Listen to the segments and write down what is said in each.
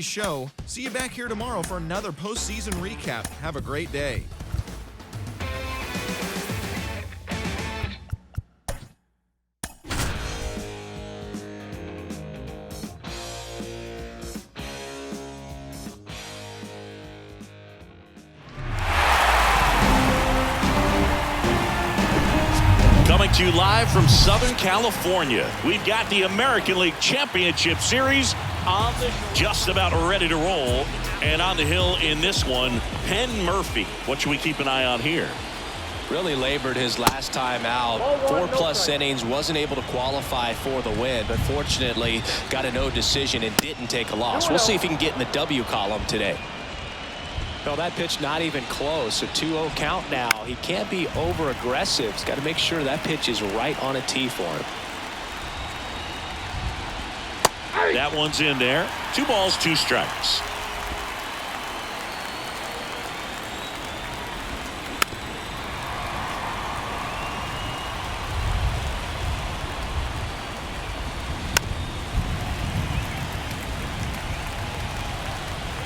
show. See you back here tomorrow for another postseason recap. Have a great day. Coming to you live from Southern California, we've got the American League Championship Series on the just about ready to roll. And on the hill in this one, Penn Murphy. What should we keep an eye on here? Really labored his last time out. 4+ innings, wasn't able to qualify for the win, but fortunately got a no decision and didn't take a loss. We'll see if he can get in the W column today. Well, that pitch not even close. A 2-0 count now. He can't be over aggressive. He's got to make sure that pitch is right on a tee for him. That one's in there. 2 balls, 2 strikes.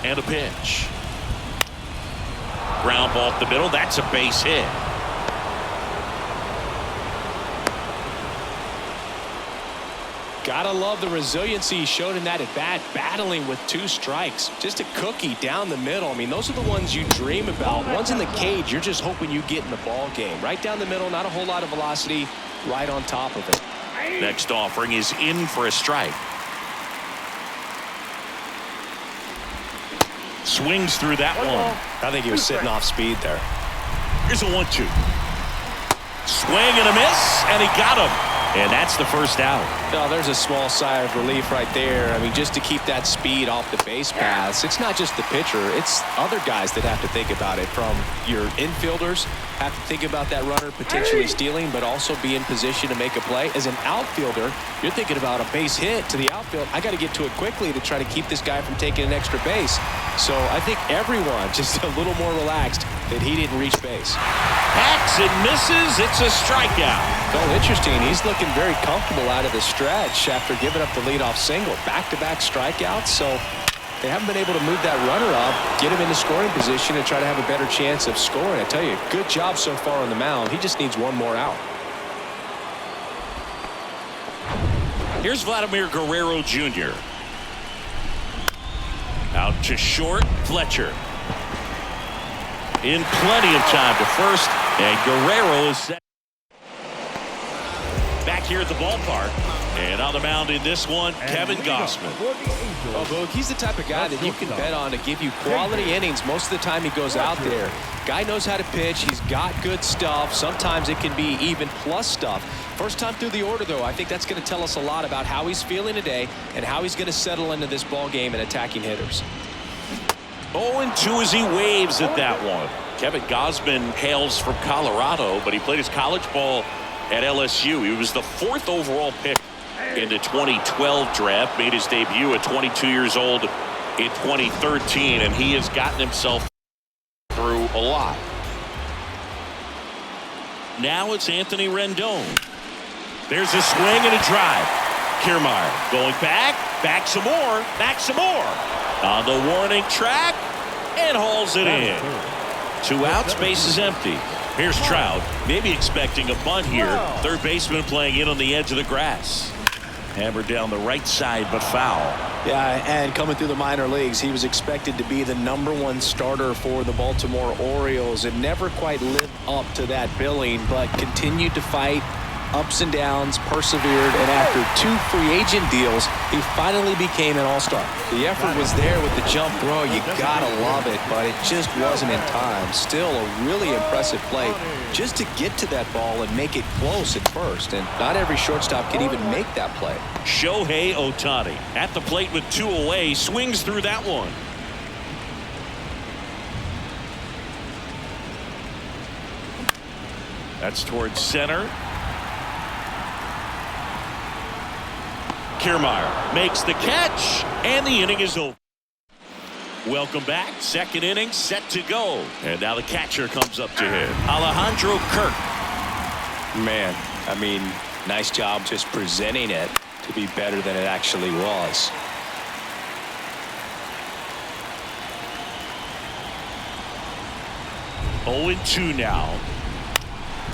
And a pitch. Ground ball up the middle. That's a base hit. Gotta love the resiliency he showed in that at bat, battling with 2 strikes. Just a cookie down the middle. I mean, those are the ones you dream about. Ones in the cage, you're just hoping you get in the ball game. Right down the middle, not a whole lot of velocity, right on top of it. Next offering is in for a strike. Swings through that one. I think he was sitting off speed there. Here's a 1-2. Swing and a miss, and he got him. And that's the first out. No, there's a small sigh of relief right there. I mean, just to keep that speed off the base paths. It's not just the pitcher. It's other guys that have to think about it. From your infielders have to think about that runner potentially stealing, but also be in position to make a play. As an outfielder, you're thinking about a base hit to the outfield. I got to get to it quickly to try to keep this guy from taking an extra base. So I think everyone just a little more relaxed that he didn't reach base. Hacks and misses. It's a strikeout. Oh, interesting. He's looking very comfortable out of the stretch after giving up the leadoff single. Back-to-back strikeouts. So they haven't been able to move that runner up, get him into scoring position, and try to have a better chance of scoring. I tell you, good job so far on the mound. He just needs one more out. Here's Vladimir Guerrero Jr. Out to short. Fletcher. In plenty of time to first, and Guerrero is set. Back here at the ballpark, and on the mound in this one, Kevin Gausman. Oh, Boog, he's the type of guy that you can bet on to give you quality innings most of the time he goes out there. Guy knows how to pitch. He's got good stuff. Sometimes it can be even plus stuff. First time through the order, though, I think that's going to tell us a lot about how he's feeling today and how he's going to settle into this ball game and attacking hitters. 0-2 as he waves at that one. Kevin Gausman hails from Colorado, but he played his college ball at LSU. He was the 4th overall pick in the 2012 draft, made his debut at 22 years old in 2013, and he has gotten himself through a lot. Now it's Anthony Rendon. There's a swing and a drive. Kiermaier going back some more. On the warning track, and hauls it in. 2 outs, base is empty. Here's Trout, maybe expecting a bunt here. Third baseman playing in on the edge of the grass. Hammered down the right side, but foul. Yeah, and coming through the minor leagues, he was expected to be the #1 starter for the Baltimore Orioles and never quite lived up to that billing, but continued to fight ups and downs, persevered, and after 2 free agent deals, he finally became an all-star. The effort was there with the jump throw. You gotta love it, but it just wasn't in time. Still a really impressive play just to get to that ball and make it close at first, and not every shortstop can even make that play. Shohei Ohtani at the plate with 2 away, swings through that one. That's towards center. Kiermaier makes the catch, and the inning is over. Welcome back. Second inning set to go. And now the catcher comes up to hit. Alejandro Kirk. Man, I mean, nice job just presenting it to be better than it actually was. 0-2 now.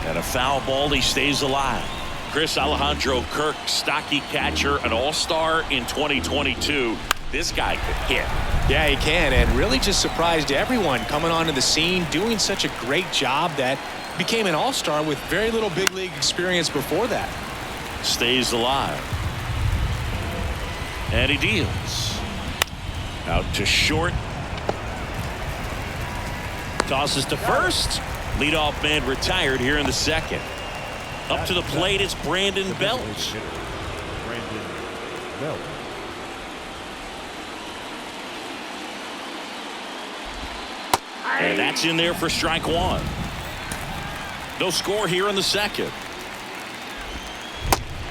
And a foul ball. He stays alive. Chris Alejandro Kirk, stocky catcher, an all-star in 2022. This guy could hit. Yeah, he can, and really just surprised everyone coming onto the scene, doing such a great job that became an all-star with very little big league experience before that. Stays alive. And he deals. Out to short. Tosses to first. Leadoff man retired here in the second. Up to the plate, it's Brandon Belt. And that's in there for strike one. No score here in the second.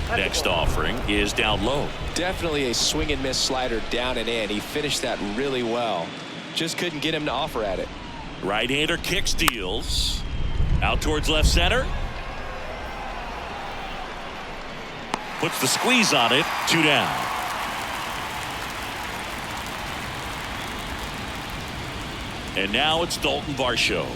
Next offering is down low. Definitely a swing and miss slider down and in. He finished that really well. Just couldn't get him to offer at it. Right-hander kicks, deals. Out towards left center. Puts the squeeze on it. 2 down. And now it's Dalton Varsho.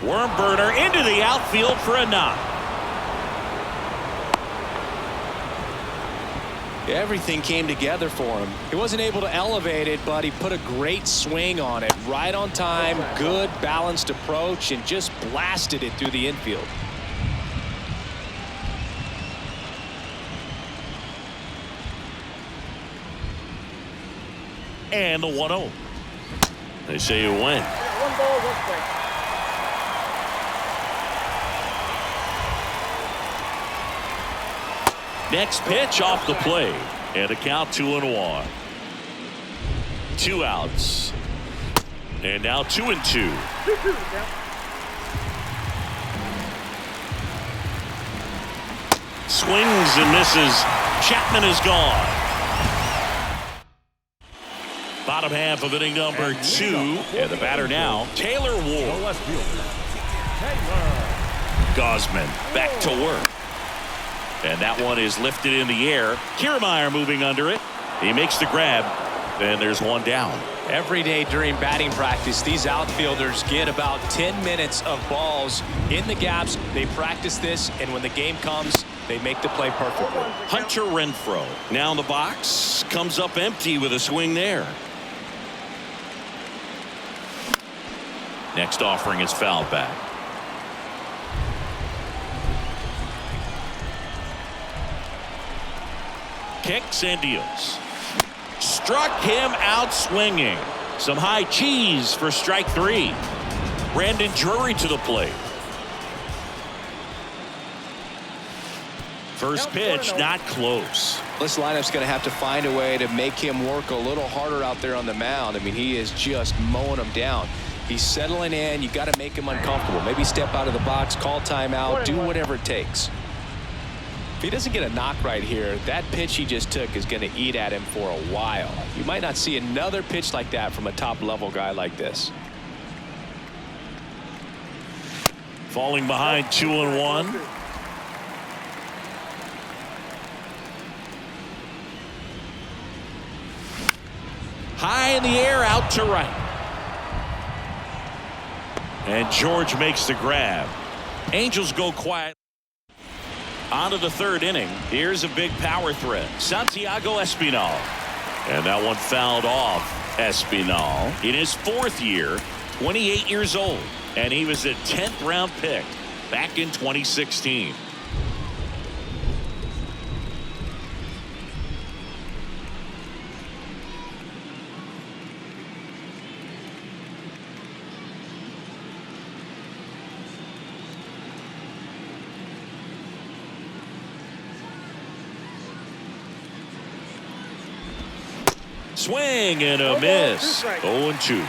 Worm burner into the outfield for a knock. Everything came together for him. He wasn't able to elevate it, but he put a great swing on it. Right on time, good balanced approach, and just blasted it through the infield. And the 1-0. They say you win. 1 ball, 1 strike. Next pitch off the plate. And a count 2-1. 2 outs. And now 2-2. 2-2 count. Swings and misses. Chapman is gone. Bottom half of inning number 2. And the batter now, Taylor Ward. Gosman back to work. And that one is lifted in the air. Kiermaier moving under it. He makes the grab. And there's 1 down. Every day during batting practice, these outfielders get about 10 minutes of balls in the gaps. They practice this, and when the game comes, they make the play perfectly. Hunter Renfroe now in the box. Comes up empty with a swing there. Next offering is fouled back. Kicks and deals. Struck him out swinging. Some high cheese for strike 3. Brandon Drury to the plate. First pitch not close. This lineup's going to have to find a way to make him work a little harder out there on the mound. I mean, he is just mowing them down. He's settling in. You got to make him uncomfortable. Maybe step out of the box, call timeout, do whatever it takes. If he doesn't get a knock right here, that pitch he just took is going to eat at him for a while. You might not see another pitch like that from a top-level guy like this. Falling behind 2-1. High in the air, out to right. And George makes the grab. Angels go quiet. On to the 3rd inning. Here's a big power threat. Santiago Espinal. And that one fouled off Espinal in his 4th year, 28 years old. And he was a 10th round pick back in 2016. Swing and a miss. 0-2.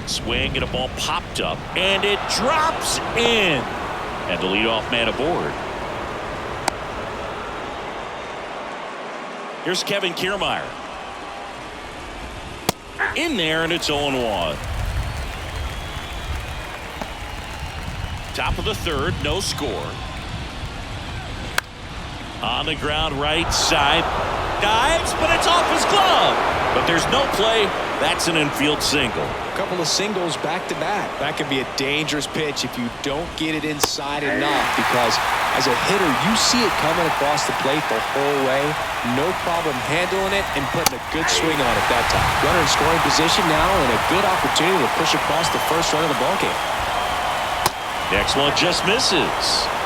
Swing and a ball popped up and it drops in. And the leadoff man aboard. Here's Kevin Kiermaier. In there, and it's 0-1. Top of the third, no score. On the ground, right side. Dives, but it's off his glove. But there's no play. That's an infield single. A couple of singles back-to-back. That could be a dangerous pitch if you don't get it inside enough, because as a hitter, you see it coming across the plate the whole way. No problem handling it and putting a good swing on it that time. Runner in scoring position now, and a good opportunity to push across the first run of the ballgame. Next one just misses.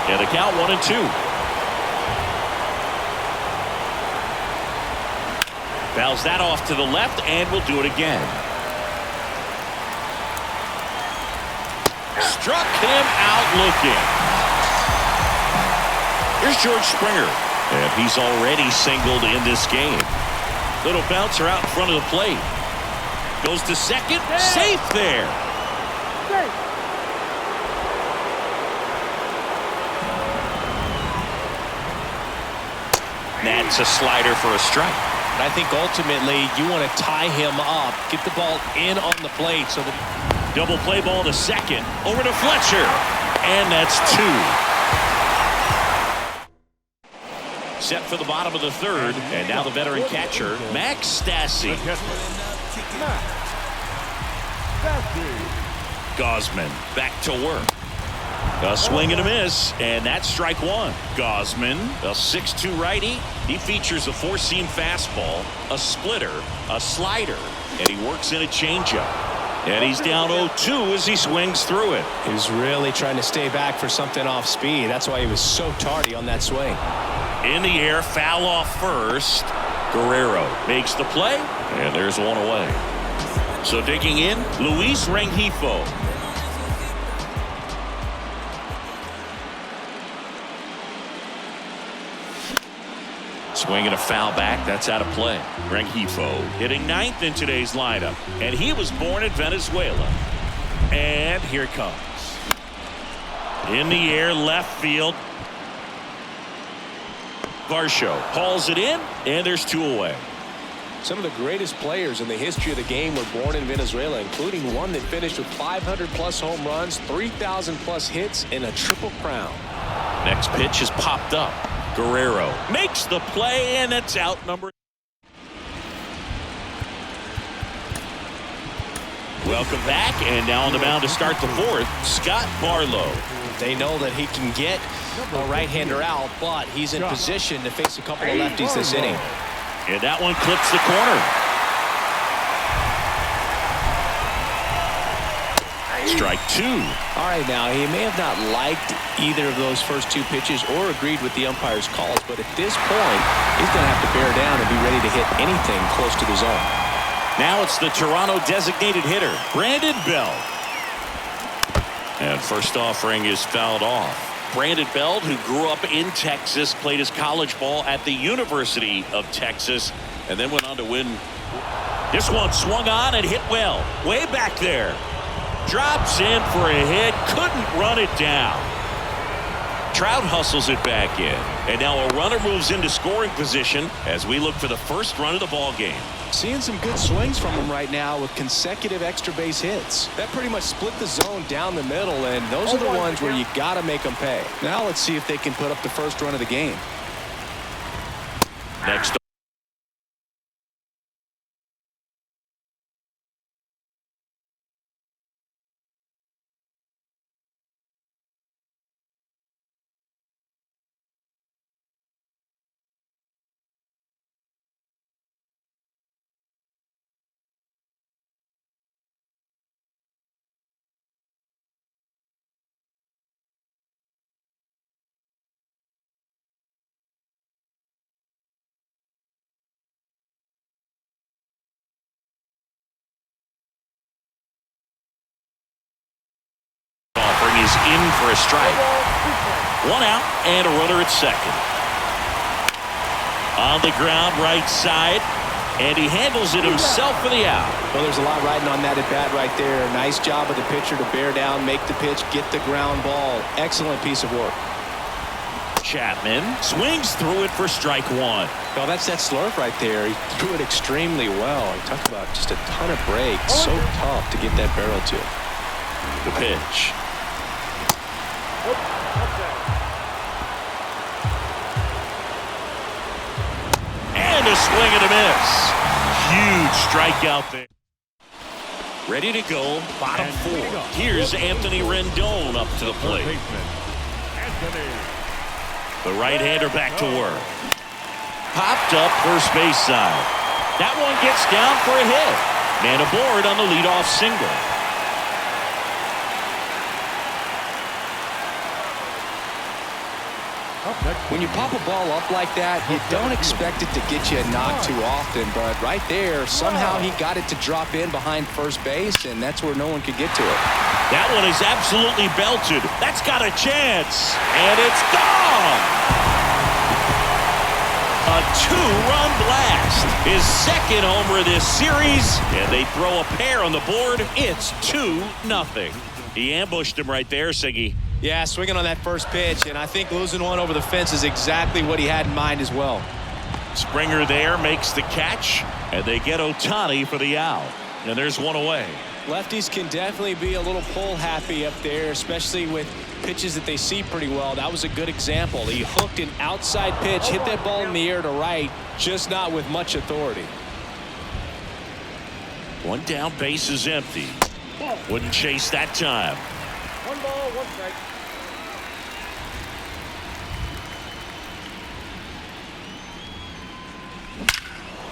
And the count 1-2. Fouls that off to the left, and we'll do it again. Struck him out looking. Here's George Springer, and he's already singled in this game. Little bouncer out in front of the plate. Goes to second, safe there. That's a slider for a strike. I think ultimately you want to tie him up, get the ball in on the plate so that double play ball to second, over to Fletcher, and that's 2. Set for the bottom of the third, and now the veteran catcher, Max Stassi. Gosman back to work. A swing and a miss, and that's strike one. Gosman, a 6'2" righty. He features a four-seam fastball, a splitter, a slider, and he works in a changeup. And he's down 0-2 as he swings through it. he was really trying to stay back for something off speed. That's why he was so tardy on that swing. In the air, foul off first. Guerrero makes the play, and there's one away. So digging in, Luis Rengifo. Swinging a foul back, that's out of play. Rengifo hitting ninth in today's lineup, and he was born in Venezuela. And here it comes. In the air, left field. Varsho hauls it in, and there's 2 away. Some of the greatest players in the history of the game were born in Venezuela, including one that finished with 500-plus home runs, 3,000-plus hits, and a triple crown. Next pitch is popped up. Guerrero makes the play, and it's out number. Welcome back, and now on the mound to start the fourth, Scott Barlow. They know that he can get a right-hander out, but he's in position to face a couple of lefties this inning. And that one clips the corner. Strike 2. All right, now, he may have not liked either of those first 2 pitches or agreed with the umpire's calls, but at this point, he's going to have to bear down and be ready to hit anything close to the zone. Now it's the Toronto designated hitter, Brandon Belt. And first offering is fouled off. Brandon Belt, who grew up in Texas, played his college ball at the University of Texas, and then went on to win. This one swung on and hit well. Way back there. Drops in for a hit. Couldn't run it down. Trout hustles it back in. And now a runner moves into scoring position as we look for the first run of the ball game. Seeing some good swings from him right now with consecutive extra base hits. That pretty much split the zone down the middle, and those are the ones where you got to make them pay. Now let's see if they can put up the first run of the game. Next offering is in for a strike. 1 out and a runner at second. On the ground, right side, and he handles it himself for the out. Well, there's a lot riding on that at bat right there. Nice job of the pitcher to bear down, make the pitch, get the ground ball. Excellent piece of work. Chapman swings through it for strike one. Well, that's that slurve right there. He threw it extremely well. He talked about just a ton of breaks. So tough to get that barrel to. The pitch. And a swing and a miss. Huge strikeout there. Ready to go, bottom four. Here's Anthony Rendon up to the plate. The right-hander back to work. Popped up first base side. That one gets down for a hit. Man aboard on the leadoff single. When you pop a ball up like that, you don't expect it to get you a knock too often, but right there, somehow he got it to drop in behind first base, and that's where no one could get to it. That one is absolutely belted. That's got a chance, and it's gone. A two-run blast. His second homer this series, and they throw a pair on the board. It's 2-0. He ambushed him right there, Siggy. Yeah, swinging on that first pitch, and I think losing one over the fence is exactly what he had in mind as well. Springer there makes the catch, and they get Ohtani for the out. And there's one away. Lefties can definitely be a little pull happy up there, especially with pitches that they see pretty well. That was a good example. He hooked an outside pitch, hit that ball in the air to right, just not with much authority. One down, base is empty. Wouldn't chase that time. 1 ball, 1 strike.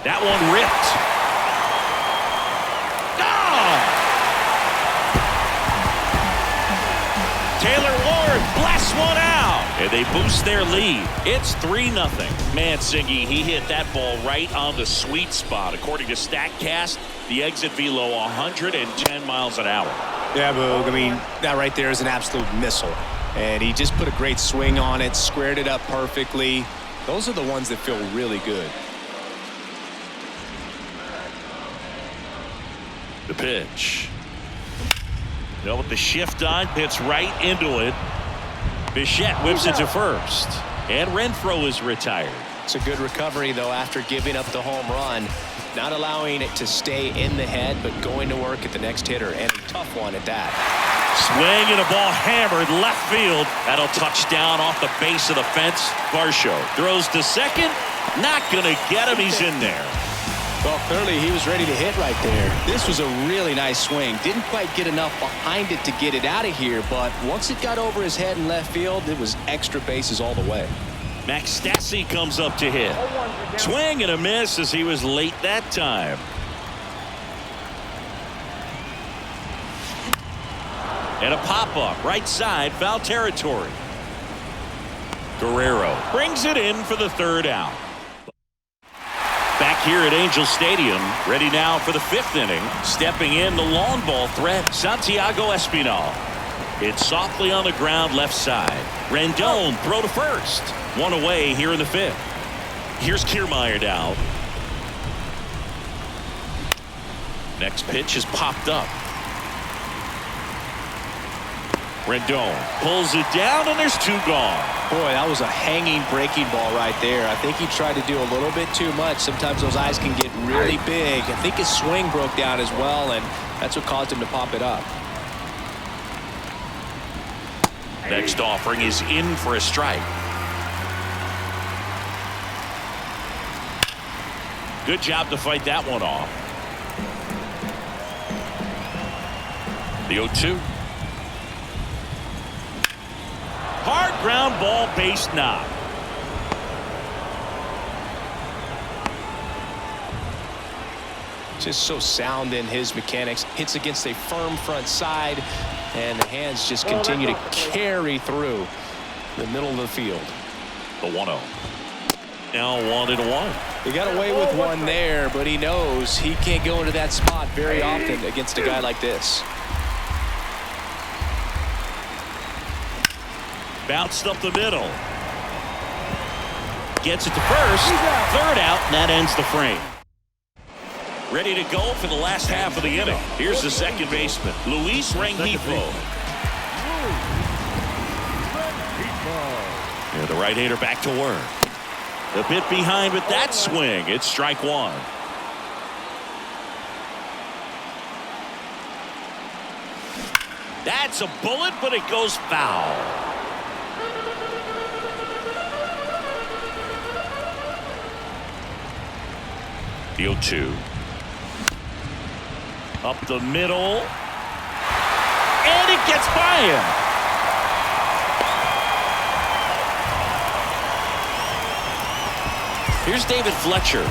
That one ripped. Gone! Taylor Ward blasts one out, and they boost their lead. It's 3-0. Man, Siggy, he hit that ball right on the sweet spot. According to StatCast, the exit velo 110 miles an hour. Yeah, Boog. I mean, that right there is an absolute missile. And he just put a great swing on it, squared it up perfectly. Those are the ones that feel really good. The pitch. With the shift on, hits right into it. Bichette whips it to first. And Renfroe is retired. It's a good recovery, though, after giving up the home run. Not allowing it to stay in the head, but going to work at the next hitter, and a tough one at that. Swing and a ball hammered left field. That'll touch down off the base of the fence. Varsho throws to second. Not going to get him. He's in there. Well, clearly he was ready to hit right there. This was a really nice swing. Didn't quite get enough behind it to get it out of here, but once it got over his head in left field, it was extra bases all the way. Max Stassi comes up to hit. Swing and a miss as he was late that time. And a pop-up right side, foul territory. Guerrero brings it in for the third out. Back here at Angel Stadium, ready now for the 5th inning. Stepping in the long ball threat, Santiago Espinal. It's softly on the ground left side. Rendon throw to first. One away here in the 5th. Here's Kiermaier down. Next pitch is popped up. Rendon pulls it down, and there's 2 gone. Boy, that was a hanging breaking ball right there. I think he tried to do a little bit too much. Sometimes those eyes can get really big. I think his swing broke down as well, and that's what caused him to pop it up. Next offering is in for a strike. Good job to fight that one off. The 0-2. Hard ground ball, base knock. Just so sound in his mechanics. Hits against a firm front side, and the hands just continue to carry through the middle of the field. The 1-0. Now 1-1. He got away with one there, but he knows he can't go into that spot very often against a guy like this. Bounced up the middle. Gets it to first. Third out, and that ends the frame. Ready to go for the last half of the inning. Here's the second baseman, Luis Rengifo. And the right-hander back to work. A bit behind with that swing. It's strike one. That's a bullet, but it goes foul. The 0-2. Up the middle. And it gets by him. Here's David Fletcher.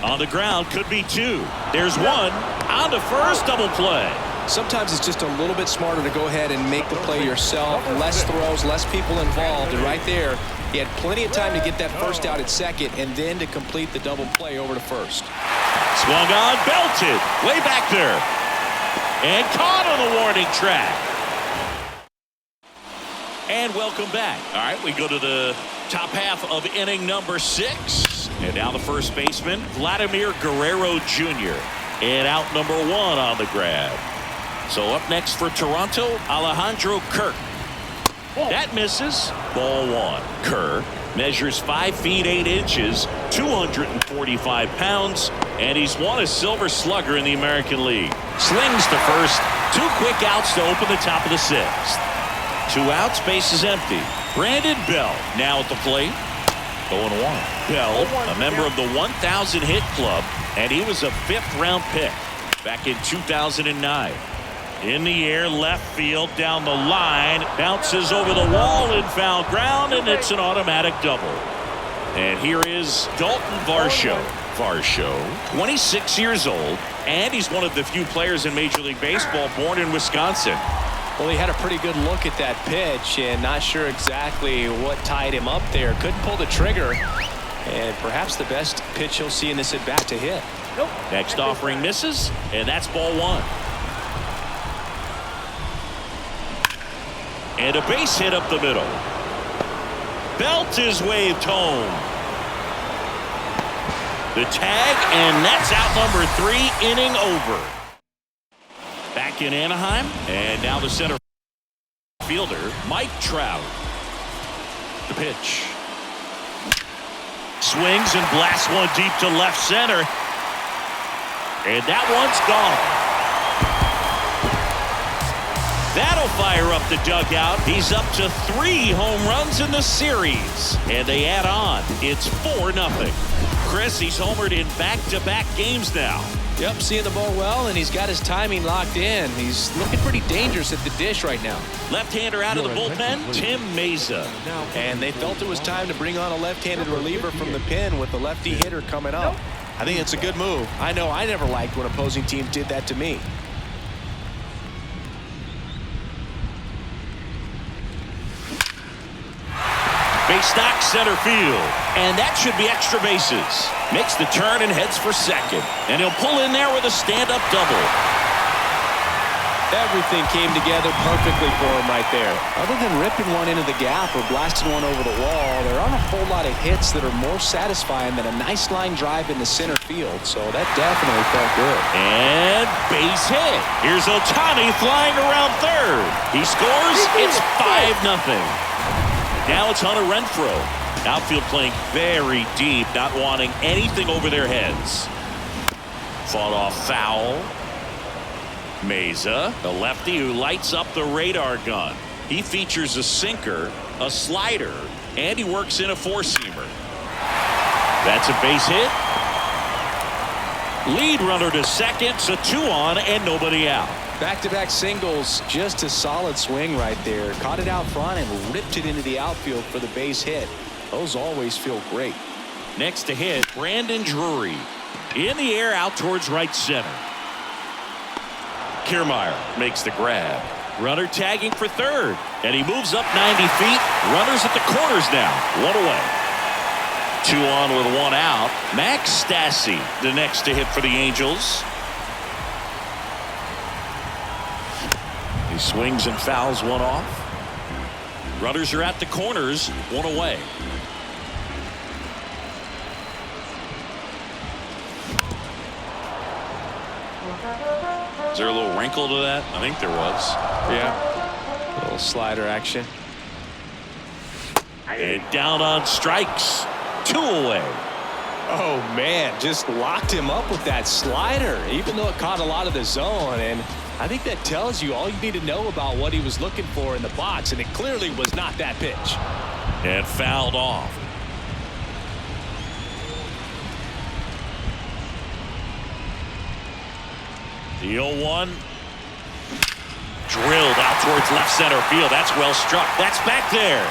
On the ground, could be two. There's one. On to first, double play. Sometimes it's just a little bit smarter to go ahead and make the play yourself. Less throws, less people involved. And right there, he had plenty of time to get that first out at second and then to complete the double play over to first. Swung on, belted. Way back there. And caught on the warning track. And welcome back. All right, we go to the top half of inning number 6. And now the first baseman, Vladimir Guerrero Jr. And out number 1 on the grab. So up next for Toronto, Alejandro Kirk. That misses. Ball 1. Kirk measures 5 feet 8 inches, 245 pounds, and he's won a Silver Slugger in the American League. Slings to first. 2 quick outs to open the top of the 6th. 2 outs, base is empty. Brandon Bell now at the plate. 0-1. Bell, a member of the 1,000 hit club, and he was a 5th-round pick back in 2009. In the air, left field, down the line, bounces over the wall in foul ground, and it's an automatic double. And here is Dalton Varsho. Varsho, 26 years old, and he's one of the few players in Major League Baseball born in Wisconsin. Well, he had a pretty good look at that pitch and not sure exactly what tied him up there. Couldn't pull the trigger, and perhaps the best pitch he'll see in this at bat to hit. Next offering misses, and that's ball 1. And a base hit up the middle. Belt is waved home. The tag, and that's out number 3, inning over. Back in Anaheim, and now the center fielder, Mike Trout. The pitch. Swings and blasts one deep to left center. And that one's gone. That'll fire up the dugout. He's up to 3 home runs in the series. And they add on. It's 4-0. Chris, he's homered in back-to-back games now. Yep, seeing the ball well, and he's got his timing locked in. He's looking pretty dangerous at the dish right now. Left-hander out of the bullpen, Tim Meza. And they felt it was time to bring on a left-handed reliever from the pen with the lefty hitter coming up. I think it's a good move. I know I never liked when opposing teams did that to me. Base knock center field, and that should be extra bases. Makes the turn and heads for second, and he'll pull in there with a stand-up double. Everything came together perfectly for him right there. Other than ripping one into the gap or blasting one over the wall, there aren't a whole lot of hits that are more satisfying than a nice line drive in the center field, so that definitely felt good. And base hit. Here's Ohtani flying around third. He scores. It's 5-0. Now it's Hunter Renfroe. Outfield playing very deep, not wanting anything over their heads. Fought off foul. Meza, the lefty who lights up the radar gun. He features a sinker, a slider, and he works in a 4-seamer. That's a base hit. Lead runner to second, so 2 on and nobody out. Back-to-back singles, just a solid swing right there. Caught it out front and ripped it into the outfield for the base hit. Those always feel great. Next to hit, Brandon Drury. In the air out towards right center. Kiermaier makes the grab. Runner tagging for third. And he moves up 90 feet. Runners at the corners now. 1 away. 2 on with 1 out. Max Stassi, the next to hit for the Angels. He swings and fouls 1 off. Runners are at the corners. 1 away. there a little wrinkle to that? I think there was. Yeah. A little slider action. And down on strikes. 2 away. Oh, man, just locked him up with that slider, even though it caught a lot of the zone. And I think that tells you all you need to know about what he was looking for in the box, and it clearly was not that pitch. And fouled off. The 0-1. Drilled out towards left center field. That's well struck. That's back there.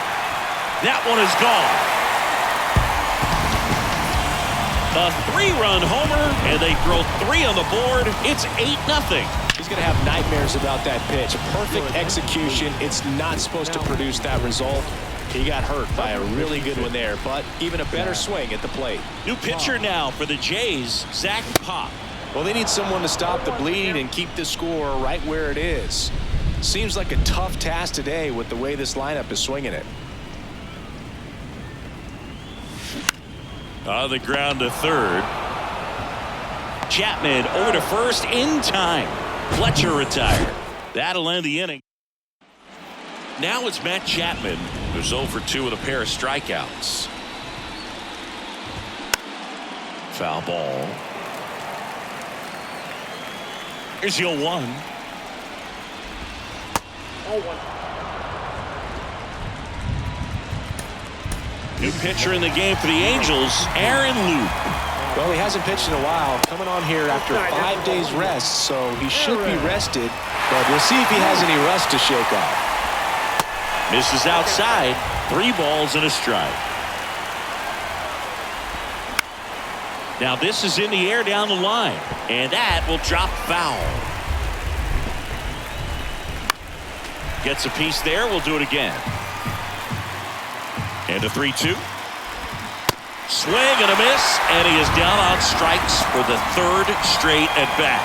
That one is gone. A 3-run homer, and they throw 3 on the board. It's 8-0. He's going to have nightmares about that pitch. Perfect execution. It's not supposed to produce that result. He got hurt by a really good one there, but even a better swing at the plate. New pitcher now for the Jays, Zach Pop. Well, they need someone to stop the bleeding and keep the score right where it is. Seems like a tough task today with the way this lineup is swinging it. On the ground to third. Chapman over to first in time. Fletcher retired. That'll end the inning. Now it's Matt Chapman, who's 0 for 2 with a pair of strikeouts. Foul ball. Here's the 0-1. 0-1. New pitcher in the game for the Angels, Aaron Loop. Well, he hasn't pitched in a while. Coming on here after 5 days rest, so he should be rested. But we'll see if he has any rust to shake off. Misses outside. 3 balls and a strike. Now this is in the air down the line, and that will drop foul. Gets a piece there. We'll do it again. And a 3-2. Swing and a miss, and he is down on strikes for the 3rd straight at bat.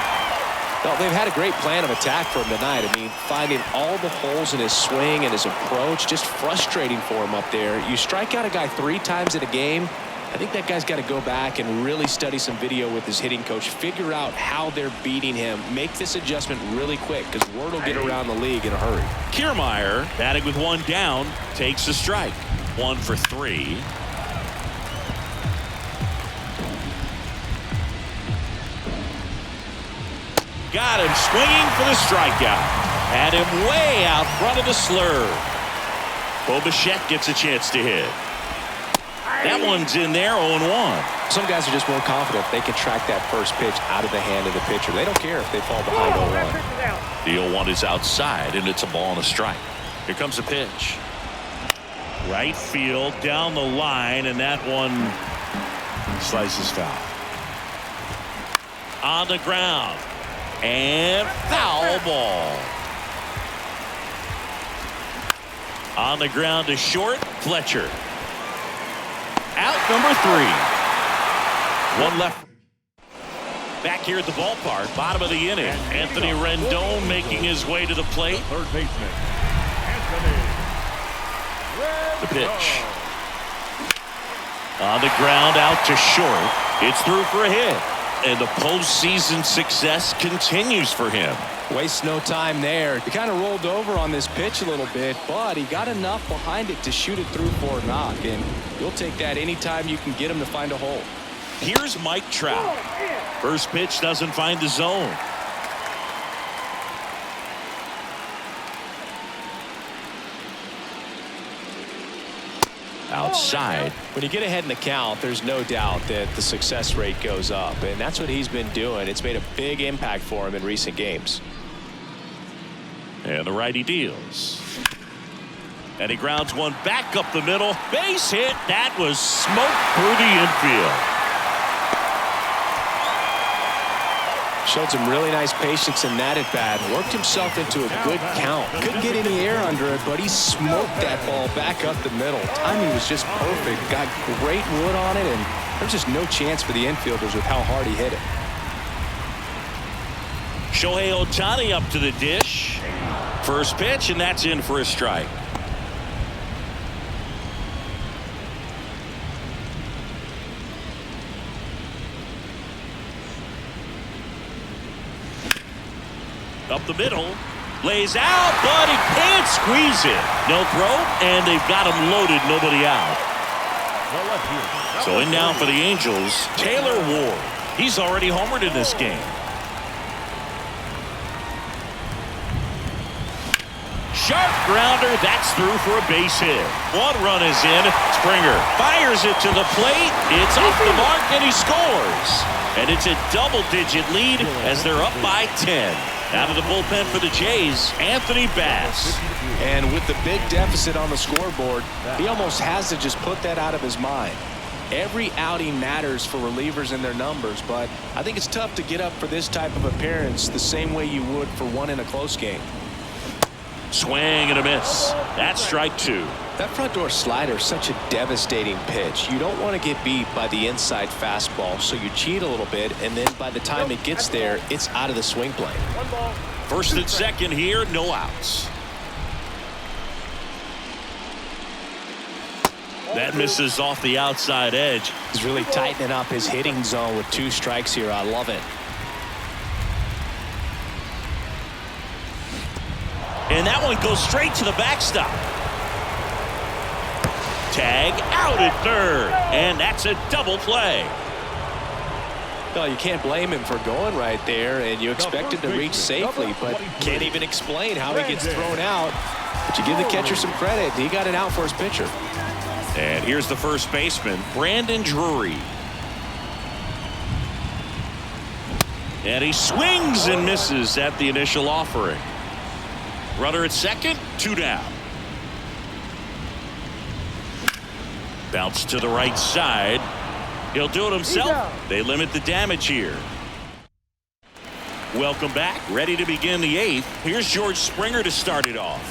Well, they've had a great plan of attack for him tonight. I mean, finding all the holes in his swing and his approach, just frustrating for him up there. You strike out a guy 3 times in a game, I think that guy's got to go back and really study some video with his hitting coach, figure out how they're beating him, make this adjustment really quick, because word will get around the league in a hurry. Kiermaier, batting with 1 down, takes a strike. 1 for 3. Got him swinging for the strikeout. Had him way out front of the slurve. Bo Bichette gets a chance to hit. That one's in there, 0-1. Some guys are just more confident if they can track that first pitch out of the hand of the pitcher. They don't care if they fall behind 0-1. The 0-1 is outside, and it's a ball and a strike. Here comes the pitch. Right field, down the line, and that one slices foul. On the ground. And foul ball. On the ground to short, Fletcher. Out number 3. 1 left. Back here at the ballpark, bottom of the inning. Anthony Rendon making his way to the plate. Third baseman, Anthony Rendon. The pitch. On the ground, out to short. It's through for a hit. And the postseason success continues for him. Wastes no time there. He kind of rolled over on this pitch a little bit, but he got enough behind it to shoot it through for a knock. And you'll take that anytime you can get him to find a hole. Here's Mike Trout. First pitch doesn't find the zone. Outside. When you get ahead in the count, there's no doubt that the success rate goes up, and that's what he's been doing. It's made a big impact for him in recent games. And the righty deals. And he grounds one back up the middle. Base hit. That was smoked through the infield. Showed some really nice patience in that at bat. Worked himself into a good count. Couldn't get any air under it, but he smoked that ball back up the middle. Timing was just perfect. Got great wood on it, and there's just no chance for the infielders with how hard he hit it. Shohei Ohtani up to the dish. First pitch, and that's in for a strike. Up the middle. Lays out, but he can't squeeze it. No throw, and they've got him loaded. Nobody out. So in now for the Angels, Taylor Ward. He's already homered in this game. Sharp grounder. That's through for a base hit. One run is in. Springer fires it to the plate. It's off the mark, and he scores. And it's a double-digit lead as they're up by 10. Out of the bullpen for the Jays, Anthony Bass. And with the big deficit on the scoreboard, he almost has to just put that out of his mind. Every outing matters for relievers and their numbers, but I think it's tough to get up for this type of appearance the same way you would for one in a close game. Swing and a miss. That's strike two. That front door slider is such a devastating pitch. You don't want to get beat by the inside fastball, so you cheat a little bit, and then by the time it gets there, it's out of the swing plane. First and second here, no outs. That misses off the outside edge. He's really tightening up his hitting zone with 2 strikes here. I love it. And that one goes straight to the backstop. Tag out at third, and that's a double play. Well, you can't blame him for going right there, and you expect him to reach safely, but can't even explain how he gets thrown out. But you give the catcher some credit. He got it out for his pitcher. And here's the first baseman, Brandon Drury. And he swings and misses at the initial offering. Runner at second, 2 down. Bounce to the right side. He'll do it himself. They limit the damage here. Welcome back. Ready to begin the 8th. Here's George Springer to start it off.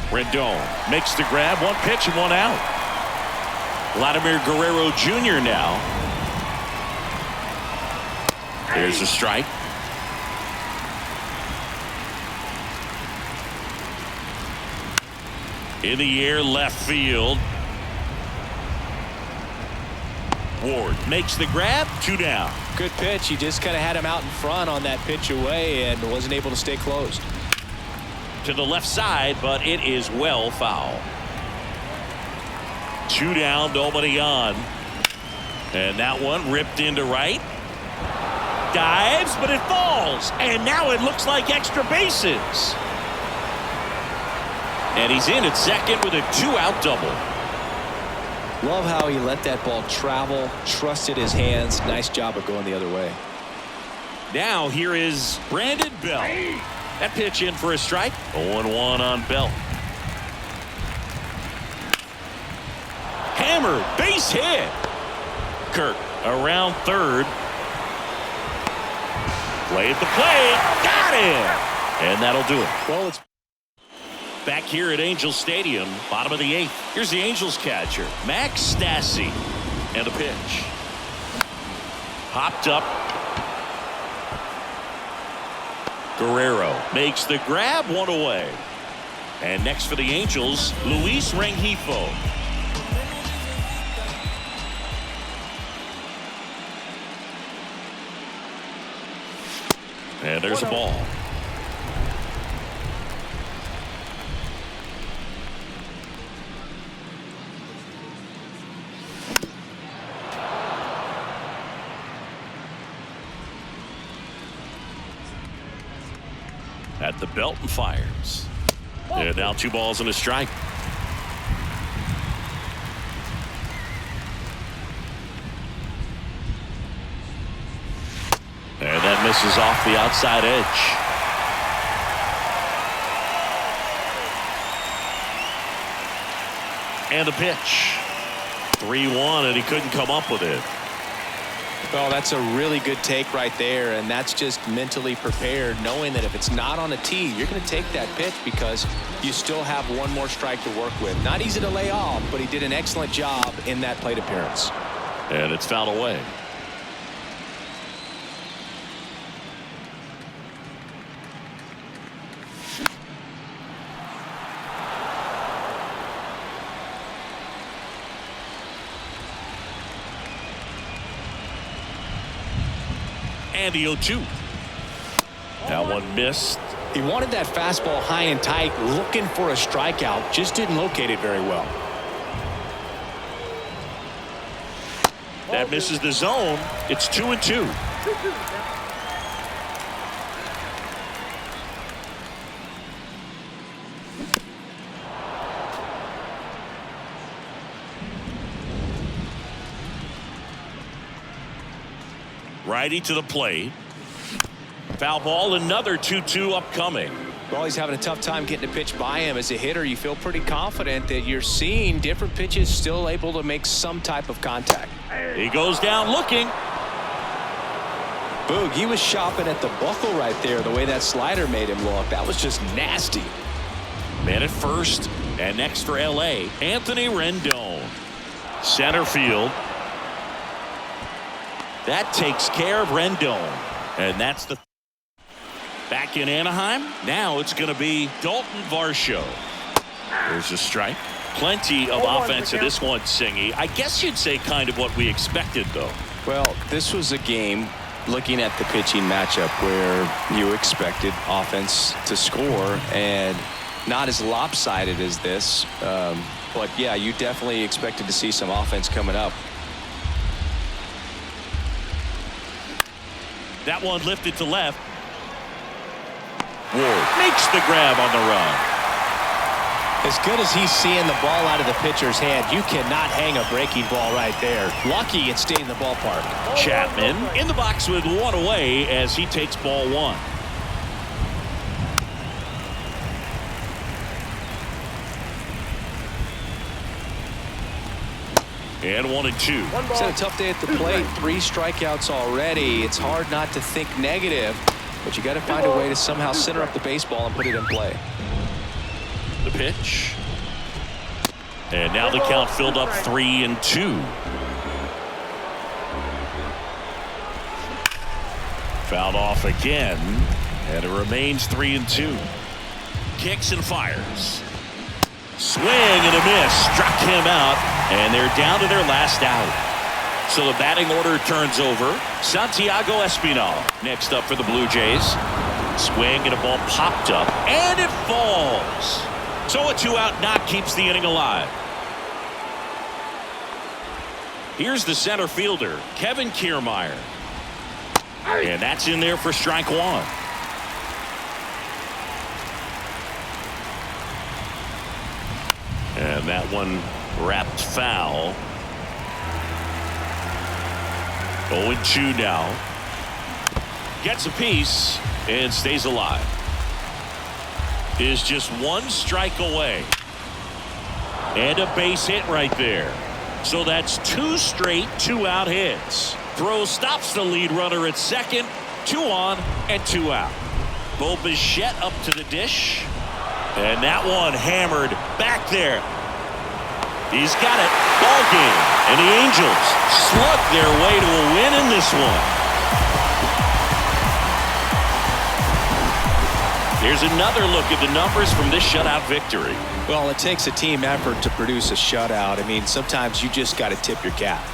Rendon makes the grab. 1 pitch and 1 out. Vladimir Guerrero Jr. now. There's a strike. In the air, left field. Ward makes the grab. 2 down. Good pitch. He just kind of had him out in front on that pitch away and wasn't able to stay closed. To the left side, but it is well foul. 2 down, nobody on. And that one ripped into right. Dives, but it falls. And now it looks like extra bases. And he's in at second with a 2-out double. Love how he let that ball travel, trusted his hands. Nice job of going the other way. Now here is Brandon Belt. That pitch in for a strike. 0-1 on Belt. Hammered, base hit. Kirk around third. Play at the plate. Got him. And that'll do it. Well, it's back here at Angels Stadium, bottom of the 8th. Here's the Angels catcher, Max Stassi. And a pitch. Hopped up. Guerrero makes the grab, 1 away. And next for the Angels, Luis Rengifo. And there's a ball. At the belt and fires. And now 2 balls and a strike. And that misses off the outside edge. And the pitch. 3-1, and he couldn't come up with it. Well, that's a really good take right there, and that's just mentally prepared, knowing that if it's not on a tee, you're going to take that pitch because you still have 1 more strike to work with. Not easy to lay off, but he did an excellent job in that plate appearance. And it's fouled away. And the 0-2. That one missed. He wanted that fastball high and tight, looking for a strikeout. Just didn't locate it very well. That misses the zone. It's 2-2. Righty to the plate. Foul ball, another 2-2 upcoming. Well, he's having a tough time getting a pitch by him. As a hitter, you feel pretty confident that you're seeing different pitches still able to make some type of contact. He goes down looking. Boog, he was shopping at the buckle right there, the way that slider made him look. That was just nasty. Man at first, and next for LA, Anthony Rendon. Center field. That takes care of Rendon. And that's the back in Anaheim. Now it's going to be Dalton Varsho. There's a strike. Plenty of offense in this one, Singy. I guess you'd say kind of what we expected, though. Well, this was a game, looking at the pitching matchup, where you expected offense to score, and not as lopsided as this. But, yeah, you definitely expected to see some offense coming up. That one lifted to left. Ward makes the grab on the run. As good as he's seeing the ball out of the pitcher's hand, you cannot hang a breaking ball right there. Lucky it stayed in the ballpark. Chapman in the box with one away as he takes ball one. And 1-2. It's had a tough day at the plate. 3 strikeouts already. It's hard not to think negative, but you got to find a way to somehow center up the baseball and put it in play. The pitch. And now the count filled up 3-2. Fouled off again, and it remains 3-2. Kicks and fires. Swing and a miss. Struck him out, and they're down to their last out. So the batting order turns over. Santiago Espinal next up for the Blue Jays. Swing and a ball popped up, and it falls. So a 2-out knock keeps the inning alive. Here's the center fielder, Kevin Kiermaier. And that's in there for strike one. And that one wrapped foul. 0-2 now. Gets a piece and stays alive. Is just one strike away. And a base hit right there. So that's 2 straight 2-out hits. Throw stops the lead runner at second. 2 on and 2 out. Bo Bichette up to the dish. And that one hammered back there. He's got it. Ball game. And the Angels slug their way to a win in this one. Here's another look at the numbers from this shutout victory. Well, it takes a team effort to produce a shutout. I mean, sometimes you just got to tip your cap.